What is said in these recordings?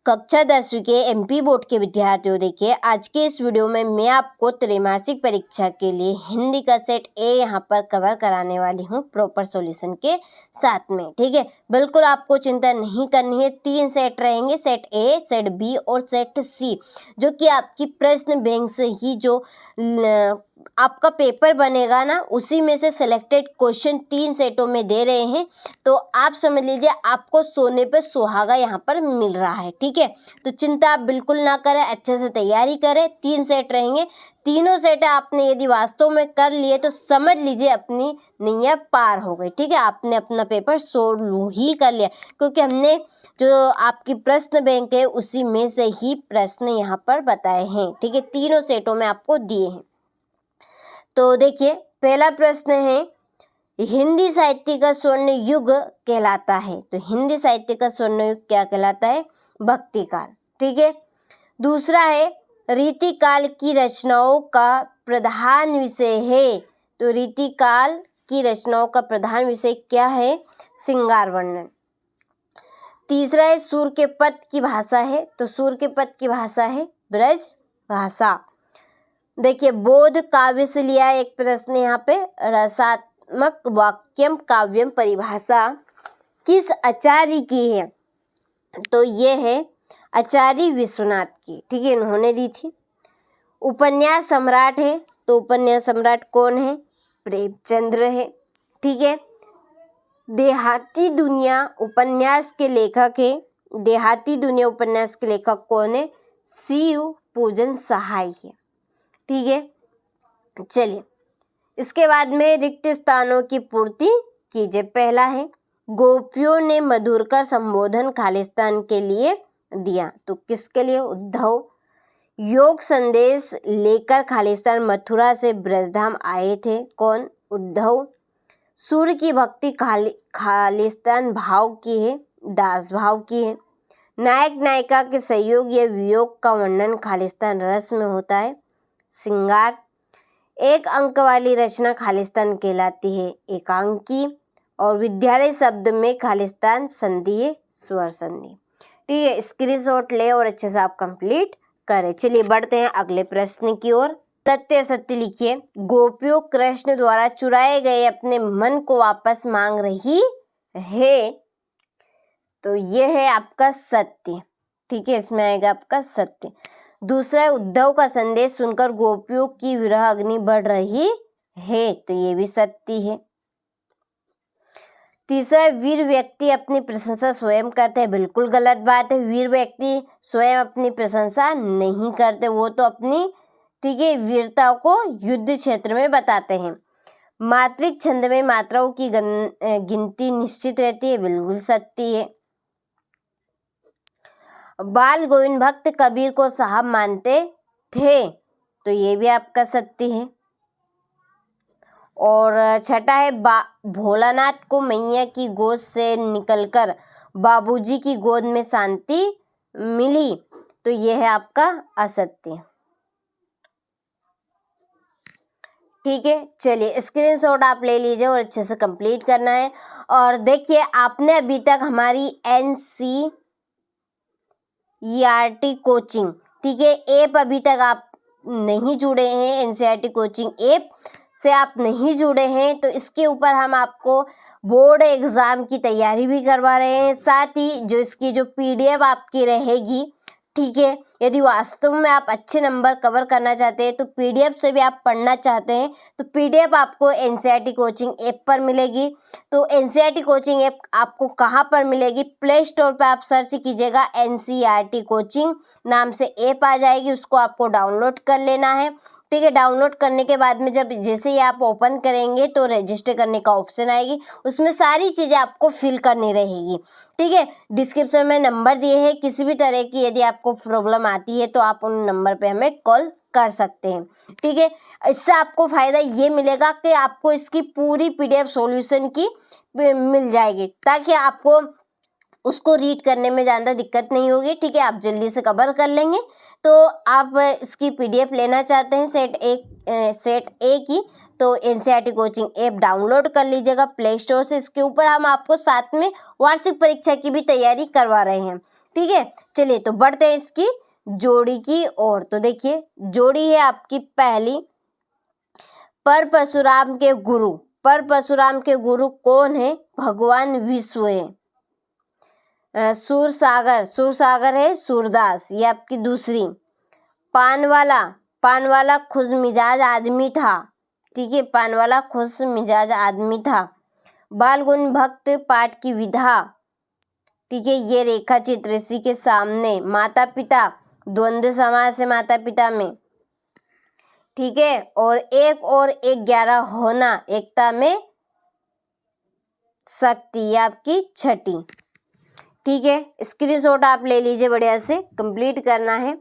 कक्षा 10वीं के एमपी बोर्ड के विद्यार्थियों, देखिए आज के इस वीडियो में मैं आपको त्रैमासिक परीक्षा के लिए हिंदी का सेट ए यहाँ पर कवर कराने वाली हूँ प्रॉपर सॉल्यूशन के साथ में। ठीक है, बिल्कुल आपको चिंता नहीं करनी है। 3 सेट रहेंगे, सेट ए, सेट बी और सेट सी, जो कि आपकी प्रश्न बैंक से ही जो आपका पेपर बनेगा ना, उसी में से सिलेक्टेड क्वेश्चन 3 सेटों में दे रहे हैं। तो आप समझ लीजिए आपको सोने पे सुहागा यहाँ पर मिल रहा है। ठीक है, तो चिंता आप बिल्कुल ना करें, अच्छे से तैयारी करें। 3 सेट रहेंगे, तीनों सेट आपने यदि वास्तव में कर लिए तो समझ लीजिए अपनी नैया पार हो गई। ठीक है, आपने अपना पेपर सोल्व ही कर लिया, क्योंकि हमने जो आपकी प्रश्न बैंक है उसी में से ही प्रश्न यहाँ पर बताए हैं। ठीक है, तीनों सेटों में आपको दिए हैं। तो देखिए पहला प्रश्न है, हिंदी साहित्य का स्वर्ण युग कहलाता है। तो हिंदी साहित्य का स्वर्ण युग क्या कहलाता है? भक्ति काल। ठीक है, दूसरा है, रीतिकाल की रचनाओं का प्रधान विषय है। तो रीतिकाल की रचनाओं का प्रधान विषय क्या है? श्रृंगार वर्णन। तीसरा है, सूर के पद की भाषा है। तो सूर के पद की भाषा है ब्रज भाषा। देखिए बोध काव्य से लिया एक प्रश्न यहाँ पे, रसात्मक वाक्यम काव्यम परिभाषा किस आचार्य की है? तो ये है आचार्य विश्वनाथ की। ठीक है, इन्होंने दी थी। उपन्यास सम्राट है। तो उपन्यास सम्राट कौन है? प्रेमचंद्र है। ठीक है, देहाती दुनिया उपन्यास के लेखक है। देहाती दुनिया उपन्यास के लेखक कौन है? शिव पूजन सहाय है। ठीक है, चलिए इसके बाद में रिक्त स्थानों की पूर्ति कीजिए। पहला है, गोपियों ने मधुर का संबोधन खालिस्तान के लिए दिया। तो किसके लिए? उद्धव। योग संदेश लेकर खालिस्तान मथुरा से ब्रजधाम आए थे। कौन? उद्धव। सूर्य की भक्ति खालिस्तान भाव की है, दास भाव की है। नायक नायिका के सहयोग या वियोग का वर्णन खालिस्तान रस में होता है, श्रृंगार। एक अंक वाली रचना खालिस्तान कहलाती है, एकांकी। और विद्यालय शब्द में खालिस्तान संधि है, स्वर संधि। ठीक है, स्क्रीनशॉट ले और अच्छे से आप कंप्लीट करें। चलिए बढ़ते हैं अगले प्रश्न की ओर। सत्य सत्य लिखिए। गोपियों कृष्ण द्वारा चुराए गए अपने मन को वापस मांग रही है। तो ये है आपका सत्य। ठीक है, इसमें आएगा आपका सत्य। दूसरा है, उद्धव का संदेश सुनकर गोपियों की विरह अग्नि बढ़ रही है। तो ये भी सत्य है। तीसरा है, वीर व्यक्ति अपनी प्रशंसा स्वयं करते हैं। बिल्कुल गलत बात है, वीर व्यक्ति स्वयं अपनी प्रशंसा नहीं करते, वो तो अपनी, ठीक है, वीरता को युद्ध क्षेत्र में बताते हैं। मात्रिक छंद में मात्राओं की गिनती निश्चित रहती है। बिल्कुल सत्य है। बाल गोविंद भक्त कबीर को साहब मानते थे। तो ये भी आपका सत्य है। और छठा है, भोलानाथ को मैया की गोद से निकलकर बाबूजी की गोद में शांति मिली। तो ये है आपका असत्य। ठीक है, चलिए स्क्रीनशॉट आप ले लीजिए और अच्छे से कंप्लीट करना है। और देखिए आपने अभी तक हमारी NCERT कोचिंग, ठीक है, ऐप अभी तक आप नहीं जुड़े हैं, NCERT कोचिंग ऐप से आप नहीं जुड़े हैं, तो इसके ऊपर हम आपको बोर्ड एग्जाम की तैयारी भी करवा रहे हैं। साथ ही जो इसकी जो PDF आपकी रहेगी, ठीक है, यदि वास्तव में आप अच्छे नंबर कवर करना चाहते हैं तो PDF से भी आप पढ़ना चाहते हैं तो PDF आपको NCERT कोचिंग ऐप पर मिलेगी। तो NCERT कोचिंग ऐप आपको कहाँ पर मिलेगी? प्ले स्टोर पर आप सर्च कीजिएगा, NCERT कोचिंग नाम से ऐप आ जाएगी, उसको आपको डाउनलोड कर लेना है। ठीक है, डाउनलोड करने के बाद में जब जैसे ही आप ओपन करेंगे तो रजिस्टर करने का ऑप्शन आएगी, उसमें सारी चीज़ें आपको फिल करनी रहेगी। ठीक है, डिस्क्रिप्शन में नंबर दिए हैं, किसी भी तरह की यदि आपको प्रॉब्लम आती है तो आप उन नंबर पे हमें कॉल कर सकते हैं। ठीक है, इससे आपको फ़ायदा ये मिलेगा कि आपको इसकी पूरी PDF सॉल्यूशन की मिल जाएगी, ताकि आपको उसको रीड करने में ज़्यादा दिक्कत नहीं होगी। ठीक है, आप जल्दी से कवर कर लेंगे। तो आप इसकी PDF लेना चाहते हैं सेट ए की, तो NCERT कोचिंग ऐप डाउनलोड कर लीजिएगा प्ले स्टोर से। इसके ऊपर हम आपको साथ में वार्षिक परीक्षा की भी तैयारी करवा रहे हैं। ठीक है, चलिए तो बढ़ते हैं इसकी जोड़ी की ओर। तो देखिए जोड़ी है आपकी पहली, पर परशुराम के गुरु। पर परशुराम के गुरु कौन है? भगवान विष्णु है। सूरसागर, सूरसागर है सूरदास, ये आपकी दूसरी। पानवाला, पानवाला खुश मिजाज आदमी था, ठीक है, पानवाला खुश मिजाज आदमी था। बाल गुण भक्त पाठ की विधा, ठीक है, ये रेखा चित्र इसी के सामने। माता पिता, द्वंद्व समास है माता पिता में, ठीक है, और 11 होना, एकता में शक्ति, ये आपकी छठी। ठीक है, स्क्रीनशॉट आप ले लीजिए, बढ़िया से कंप्लीट करना है।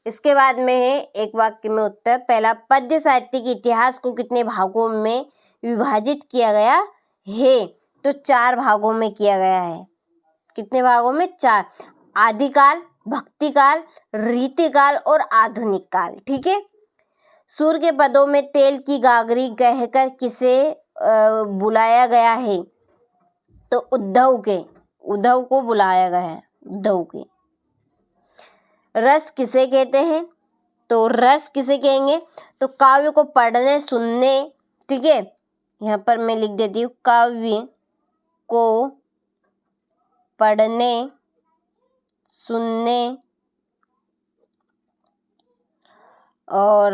इसके बाद में है एक वाक्य में उत्तर। पहला, पद्य साहित्य के इतिहास को कितने भागों में विभाजित किया गया है? तो 4 भागों में किया गया है। कितने भागों में? 4। आदिकाल, भक्तिकाल, रीतिकाल और आधुनिक काल। ठीक है, सूर के पदों में तेल की गागरी कहकर किसे बुलाया गया है? तो उद्धव को बुलाया गया है, उद्धव के। रस किसे कहते हैं? तो रस किसे कहेंगे? तो काव्य को पढ़ने सुनने, ठीक है, यहाँ पर मैं लिख देती हूँ, काव्य को पढ़ने सुनने और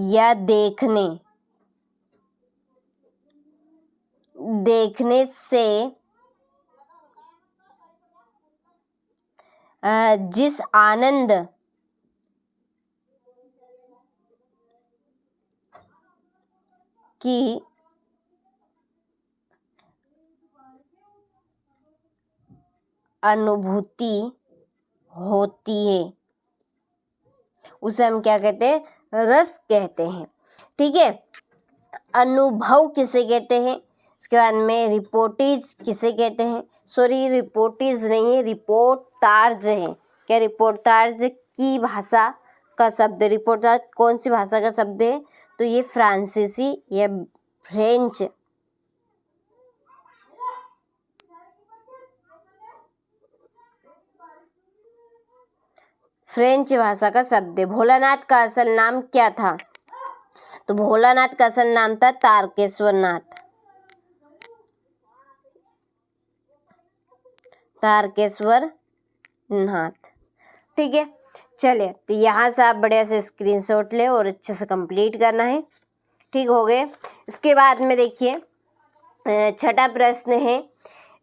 या देखने से जिस आनंद की अनुभूति होती है उसे हम क्या कहते हैं? रस कहते हैं। ठीक है, अनुभव किसे कहते हैं? इसके बाद में रिपोर्टेज किसे कहते हैं? सॉरी, रिपोर्टेज नहीं है, रिपोर्टार्ज है। क्या? रिपोर्टार्ज की भाषा का शब्द। रिपोर्टार्ज कौन सी भाषा का शब्द है? तो ये फ्रांसीसी या फ्रेंच भाषा का शब्द है। भोलानाथ का असल नाम क्या था? तो भोलानाथ का असल नाम था तारकेश्वर नाथ। तारकेश्वर नाथ। ठीक है, चलिए तो यहाँ से आप बढ़िया से स्क्रीनशॉट ले और अच्छे से कंप्लीट करना है। ठीक हो गए। इसके बाद में देखिए छठा प्रश्न है,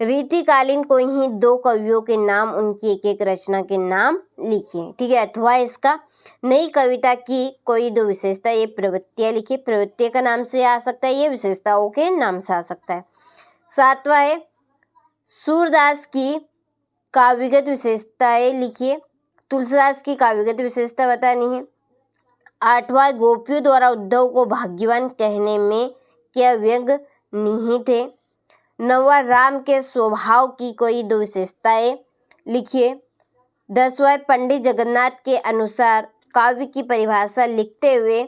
रीतिकालीन कोई ही 2 कवियों के नाम, उनकी एक रचना के नाम लिखिए। ठीक है, अथवा इसका नई कविता की कोई 2 विशेषता, ये प्रवृत्तियाँ लिखिए। प्रवृत्ति का नाम से आ सकता है, ये विशेषताओं के नाम से आ सकता है। 7वां है, सूरदास की काव्यगत विशेषताएं लिखिए। तुलसीदास की काव्यगत विशेषता बतानी है। 8वां, गोपियों द्वारा उद्धव को भाग्यवान कहने में क्या व्यंग निहित है? 9वां, राम के स्वभाव की कोई 2 विशेषताएं लिखिए। 10वां, पंडित जगन्नाथ के अनुसार काव्य की परिभाषा लिखते हुए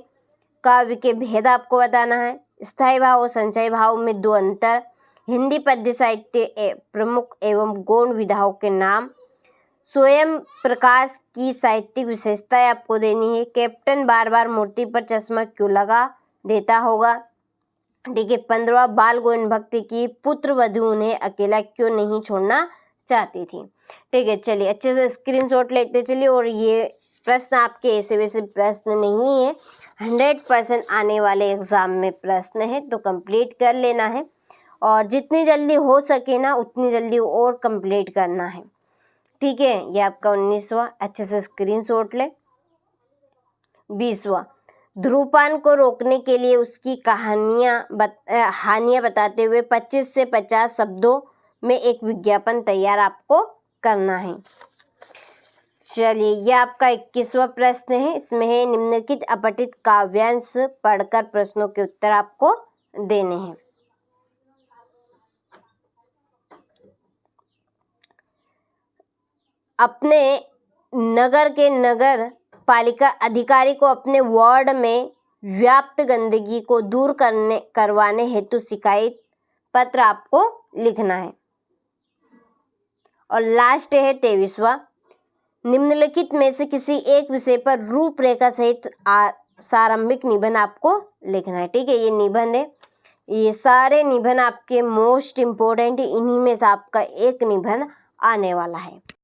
काव्य के भेद आपको बताना है। स्थायी भाव और संचयी भाव में 2 अंतर। हिंदी पद्य साहित्य प्रमुख एवं गौण विधाओं के नाम। स्वयं प्रकाश की साहित्यिक विशेषताएं आपको देनी है। कैप्टन बार बार मूर्ति पर चश्मा क्यों लगा देता होगा? ठीक है, 15वां, बाल गोविंद भक्त की पुत्र वधू उन्हें अकेला क्यों नहीं छोड़ना चाहती थी? ठीक है, चलिए अच्छे से स्क्रीनशॉट लेते चलिए। और ये प्रश्न आपके ऐसे वैसे प्रश्न नहीं है, 100% आने वाले एग्जाम में प्रश्न है, तो कंप्लीट कर लेना है। और जितनी जल्दी हो सके ना उतनी जल्दी और कंप्लीट करना है। ठीक है, ये आपका 19वां, अच्छे से स्क्रीनशॉट ले। 20वां, ध्रूपान को रोकने के लिए उसकी हानियां बताते हुए 25 से 50 शब्दों में एक विज्ञापन तैयार आपको करना है। चलिए, ये आपका 21वां प्रश्न है। इसमें है, निम्नलिखित अपठित काव्यांश पढ़कर प्रश्नों के उत्तर आपको देने हैं। अपने नगर के नगर पालिका अधिकारी को अपने वार्ड में व्याप्त गंदगी को दूर करवाने हेतु शिकायत पत्र आपको लिखना है। और लास्ट है 23वां, निम्नलिखित में से किसी एक विषय पर रूपरेखा सहित प्रारंभिक निबंध आपको लिखना है। ठीक है, ये निबंध है, ये सारे निबंध आपके मोस्ट इम्पोर्टेंट, इन्हीं में से आपका एक निबंध आने वाला है।